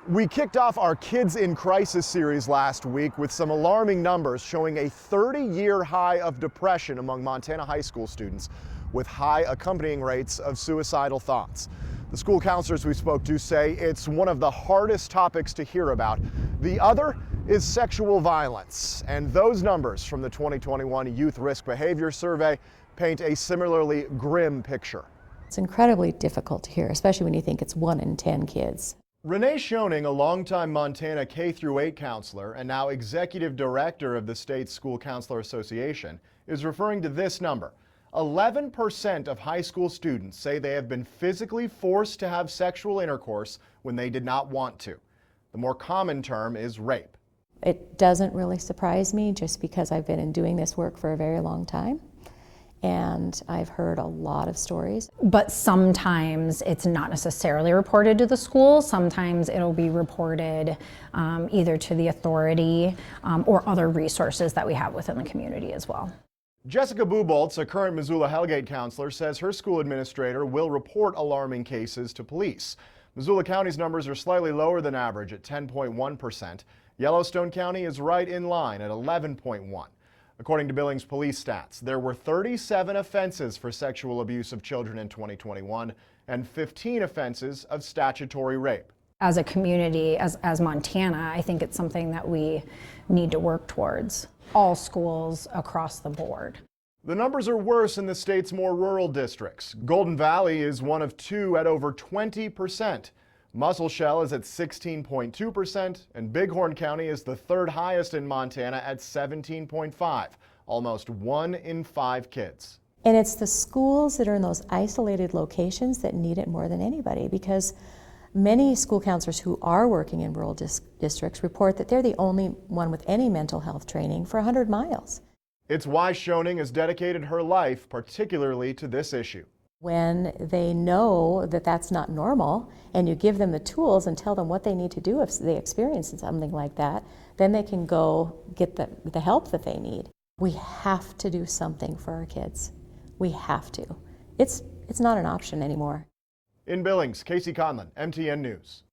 We kicked off our Kids in Crisis series last week with some alarming numbers showing a 30-year high of depression among Montana high school students, with high accompanying rates of suicidal thoughts. The school counselors we spoke to say it's one of the hardest topics to hear about. The other is sexual violence, and those numbers from the 2021 Youth Risk Behavior Survey paint a similarly grim picture. It's incredibly difficult to hear, especially when you think it's 1 in 10 kids. Renee Schoening, a longtime Montana K-8 counselor and now executive director of the state's School Counselor Association, is referring to this number. 11% of high school students say they have been physically forced to have sexual intercourse when they did not want to. The more common term is rape. It doesn't really surprise me just because I've been doing this work for a very long time. And I've heard a lot of stories. But sometimes it's not necessarily reported to the school. Sometimes it'll be reported either to the authority or other resources that we have within the community as well. Jessica Buboltz, a current Missoula-Hellgate counselor, says her school administrator will report alarming cases to police. Missoula County's numbers are slightly lower than average at 10.1%. Yellowstone County is right in line at 11.1%. According to Billings police stats, there were 37 offenses for sexual abuse of children in 2021 and 15 offenses of statutory rape. As a community, as Montana, I think it's something that we need to work towards. All schools across the board. The numbers are worse in the state's more rural districts. Golden Valley is one of two at over 20%. Musselshell is at 16.2%, and Bighorn County is the third highest in Montana at 17.5%, almost 1 in 5 kids. And it's the schools that are in those isolated locations that need it more than anybody, because many school counselors who are working in rural districts report that they're the only one with any mental health training for 100 miles. It's why Schoening has dedicated her life particularly to this issue. When they know that that's not normal, and you give them the tools and tell them what they need to do if they experience something like that, then they can go get the help that they need. We have to do something for our kids. We have to. It's not an option anymore. In Billings, Casey Conlon, MTN News.